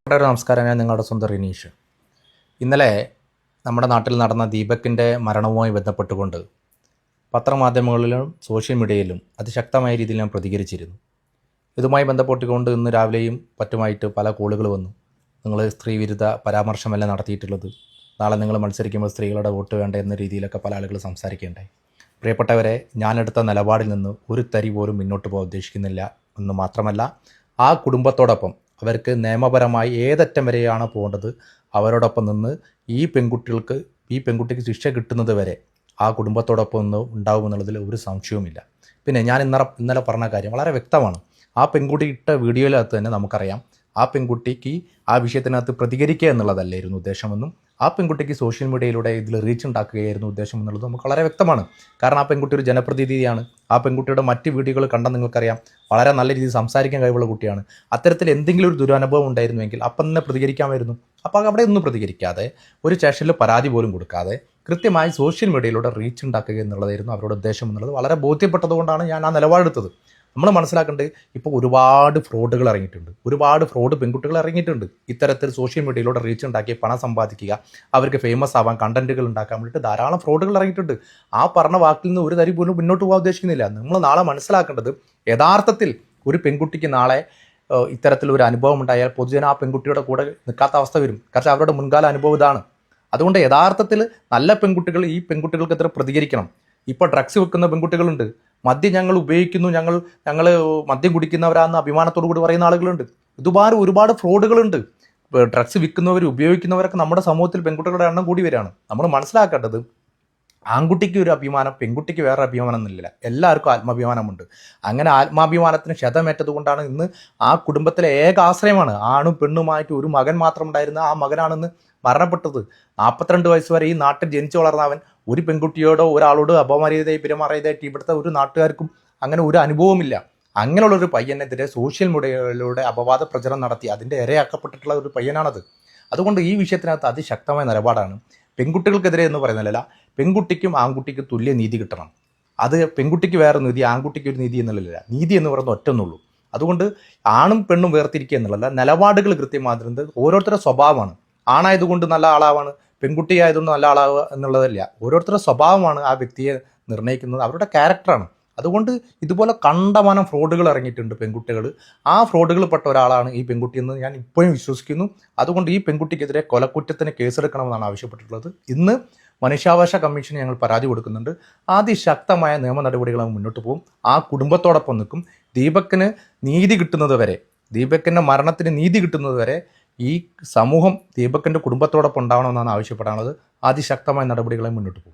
ഒരു നമസ്കാരം. ഞാൻ നിങ്ങളുടെ സ്വന്തം റിനീഷ്. ഇന്നലെ നമ്മുടെ നാട്ടിൽ നടന്ന ദീപകിൻ്റെ മരണവുമായി ബന്ധപ്പെട്ടുകൊണ്ട് പത്രമാധ്യമങ്ങളിലും സോഷ്യൽ മീഡിയയിലും അതിശക്തമായ രീതിയിൽ ഞാൻ പ്രതികരിച്ചിരുന്നു. ഇതുമായി ബന്ധപ്പെട്ടുകൊണ്ട് ഇന്ന് രാവിലെയും മറ്റുമായിട്ട് പല കോളുകൾ വന്നു. നിങ്ങൾ സ്ത്രീവിരുദ്ധ പരാമർശമല്ല നടത്തിയിട്ടുള്ളത്, നാളെ നിങ്ങൾ മത്സരിക്കുമ്പോൾ സ്ത്രീകളുടെ വോട്ട് വേണ്ട എന്ന രീതിയിലൊക്കെ പല ആളുകൾ സംസാരിക്കേണ്ടായി. പ്രിയപ്പെട്ടവരെ, ഞാനെടുത്ത നിലപാടിൽ നിന്ന് ഒരു തരി പോലും മുന്നോട്ട് പോകാൻ ഉദ്ദേശിക്കുന്നില്ല എന്ന് മാത്രമല്ല, ആ കുടുംബത്തോടൊപ്പം അവർക്ക് നിയമപരമായി ഏതറ്റം വരെയാണ് പോകേണ്ടത് അവരോടൊപ്പം നിന്ന് ഈ പെൺകുട്ടിക്ക് ശിക്ഷ കിട്ടുന്നത് വരെ ആ കുടുംബത്തോടൊപ്പം ഒന്ന് ഉണ്ടാകുമെന്നുള്ളതിൽ ഒരു സംശയവുമില്ല. പിന്നെ ഞാൻ ഇന്നലെ പറഞ്ഞ കാര്യം വളരെ വ്യക്തമാണ്. ആ പെൺകുട്ടി ഇട്ട വീഡിയോയിലകത്ത് തന്നെ നമുക്കറിയാം ആ പെൺകുട്ടിക്ക് ആ വിഷയത്തിനകത്ത് പ്രതികരിക്കുക എന്നുള്ളതല്ലായിരുന്നു ഉദ്ദേശമെന്നും ആ പെൺകുട്ടിക്ക് സോഷ്യൽ മീഡിയയിലൂടെ ഇതിൽ റീച്ച് ഉണ്ടാക്കുകയായിരുന്നു ഉദ്ദേശം എന്നുള്ളത് നമുക്ക് വളരെ വ്യക്തമാണ്. കാരണം ആ പെൺകുട്ടി ഒരു ജനപ്രതിനിധിയാണ്. ആ പെൺകുട്ടിയുടെ മറ്റ് വീഡിയോകൾ കണ്ടാൽ നിങ്ങൾക്കറിയാം വളരെ നല്ല രീതിയിൽ സംസാരിക്കാൻ കഴിവുള്ള കുട്ടിയാണ്. അത്തരത്തിൽ എന്തെങ്കിലും ഒരു ദുരനുഭവം ഉണ്ടായിരുന്നുവെങ്കിൽ അപ്പം തന്നെ പ്രതികരിക്കാമായിരുന്നു. അപ്പോൾ അവിടെ ഒന്നും പ്രതികരിക്കാതെ ഒരു സ്റ്റേഷനിൽ പരാതി പോലും കൊടുക്കാതെ കൃത്യമായി സോഷ്യൽ മീഡിയയിലൂടെ റീച്ച് ഉണ്ടാക്കുക എന്നുള്ളതായിരുന്നു അവരുടെ ഉദ്ദേശം എന്നുള്ളത് വളരെ ബോധ്യപ്പെട്ടതുകൊണ്ടാണ് ഞാൻ ആ നിലപാടെടുത്തത്. നമ്മൾ മനസ്സിലാക്കേണ്ടത് ഇപ്പോൾ ഒരുപാട് ഫ്രോഡുകൾ ഇറങ്ങിയിട്ടുണ്ട്, ഒരുപാട് ഫ്രോഡ് പെൺകുട്ടികൾ ഇറങ്ങിയിട്ടുണ്ട്. ഇത്തരത്തിൽ സോഷ്യൽ മീഡിയയിലൂടെ റീച്ച് ഉണ്ടാക്കി പണം സമ്പാദിക്കുക, അവർക്ക് ഫേമസ് ആവാൻ കണ്ടന്റുകൾ ഉണ്ടാക്കാൻ വേണ്ടിയിട്ട് ധാരാളം ഫ്രോഡുകൾ ഇറങ്ങിയിട്ടുണ്ട്. ആ പറഞ്ഞ വാക്കിൽ നിന്ന് ഒരു തരി പോലും മുന്നോട്ട് പോകാൻ ഉദ്ദേശിക്കുന്നില്ല. നമ്മൾ നാളെ മനസ്സിലാക്കേണ്ടത് യഥാർത്ഥത്തിൽ ഒരു പെൺകുട്ടിക്ക് നാളെ ഇത്തരത്തിലൊരു അനുഭവം ഉണ്ടായാൽ പൊതുജനം ആ പെൺകുട്ടിയുടെ കൂടെ നിൽക്കാത്ത അവസ്ഥ വരും. കാരണം അവരുടെ മുൻകാല അനുഭവം ഇതാണ്. അതുകൊണ്ട് യഥാർത്ഥത്തിൽ നല്ല പെൺകുട്ടികൾ ഈ പെൺകുട്ടികൾക്കെതിരെ പ്രതികരിക്കണം. ഇപ്പോൾ ഡ്രഗ്സ് വെക്കുന്ന പെൺകുട്ടികളുണ്ട്, മദ്യം ഞങ്ങൾ ഉപയോഗിക്കുന്നു, ഞങ്ങൾ മദ്യം കുടിക്കുന്നവരാണെന്ന് അഭിമാനത്തോടു കൂടി പറയുന്ന ആളുകളുണ്ട്. ഒരുപാട് ഫ്രോഡുകളുണ്ട്. ഡ്രഗ്സ് വിൽക്കുന്നവർ ഉപയോഗിക്കുന്നവരൊക്കെ നമ്മുടെ സമൂഹത്തിൽ പെൺകുട്ടികളുടെ എണ്ണം കൂടി വരികയാണ്. നമ്മൾ മനസ്സിലാക്കേണ്ടത് ആൺകുട്ടിക്ക് ഒരു അഭിമാനം, പെൺകുട്ടിക്ക് വേറെ അഭിമാനം എന്നില്ല. എല്ലാവർക്കും ആത്മാഭിമാനമുണ്ട്. അങ്ങനെ ആത്മാഭിമാനത്തിന് ക്ഷതമേറ്റത് കൊണ്ടാണ് ഇന്ന് ആ കുടുംബത്തിലെ ഏക ആശ്രയമാണ് ആണും പെണ്ണുമായിട്ട് ഒരു മകൻ മാത്രം ഉണ്ടായിരുന്ന ആ മകനാണെന്ന് മരണപ്പെട്ടത്. 42 വയസ്സ് വരെ ഈ നാട്ടിൽ ജനിച്ചു വളർന്ന അവൻ ഒരു പെൺകുട്ടിയോടോ ഒരാളോട് അപമര്യാദയായി പെരുമാറിയതായിട്ട് ഇവിടുത്തെ ഒരു നാട്ടുകാർക്കും അങ്ങനെ ഒരു അനുഭവമില്ല. അങ്ങനെയുള്ളൊരു പയ്യനെതിരെ സോഷ്യൽ മീഡിയയിലൂടെ അപവാദ പ്രചരണം നടത്തി അതിൻ്റെ ഇരയാക്കപ്പെട്ടിട്ടുള്ള ഒരു പയ്യനാണത്. അതുകൊണ്ട് ഈ വിഷയത്തിനകത്ത് അതിശക്തമായ നിലപാടാണ്. പെൺകുട്ടികൾക്കെതിരെ എന്ന് പറയുന്നില്ല, പെൺകുട്ടിക്കും ആൺകുട്ടിക്കും തുല്യ നീതി കിട്ടണം. അത് പെൺകുട്ടിക്ക് വേറെ നീതി, ആൺകുട്ടിക്ക് ഒരു നീതി എന്നുള്ളതല്ല. നീതി എന്ന് പറയുന്നത് ഒറ്റൊന്നുള്ളൂ. അതുകൊണ്ട് ആണും പെണ്ണും വേർതിരിക്കുക എന്നുള്ളതല്ല, നിലപാടുകൾ കൃത്യമാകുന്നത് ഓരോരുത്തരുടെ സ്വഭാവമാണ്. ആണായതുകൊണ്ട് നല്ല ആളാവാണ്, പെൺകുട്ടി ആയതുകൊണ്ട് നല്ല ആളാവുക എന്നുള്ളതല്ല. ഓരോരുത്തരുടെ സ്വഭാവമാണ് ആ വ്യക്തിയെ നിർണ്ണയിക്കുന്നത്, അവരുടെ ക്യാരക്ടറാണ്. അതുകൊണ്ട് ഇതുപോലെ കണ്ടമാനം ഫ്രോഡുകൾ ഇറങ്ങിയിട്ടുണ്ട് പെൺകുട്ടികൾ. ആ ഫ്രോഡുകൾ പെട്ട ഒരാളാണ് ഈ പെൺകുട്ടി എന്ന് ഞാൻ ഇപ്പോഴും വിശ്വസിക്കുന്നു. അതുകൊണ്ട് ഈ പെൺകുട്ടിക്കെതിരെ കൊലക്കുറ്റത്തിന് കേസെടുക്കണമെന്നാണ് ആവശ്യപ്പെട്ടിട്ടുള്ളത്. ഇന്ന് മനുഷ്യാവകാശ കമ്മീഷന് ഞങ്ങൾ പരാതി കൊടുക്കുന്നുണ്ട്. അതിശക്തമായ നിയമ നടപടികൾ മുന്നോട്ട് പോകും. ആ കുടുംബത്തോടൊപ്പം നിൽക്കും. ദീപക്കിന് നീതി കിട്ടുന്നത് വരെ, ദീപക്കിൻ്റെ മരണത്തിന് നീതി കിട്ടുന്നത് വരെ ഈ സമൂഹം ദീപക്കിൻ്റെ കുടുംബത്തോടൊപ്പം ഉണ്ടാവണമെന്നാണ് ആവശ്യപ്പെടാനുള്ളത്. അതിശക്തമായ നടപടികളെ മുന്നോട്ട് പോകും.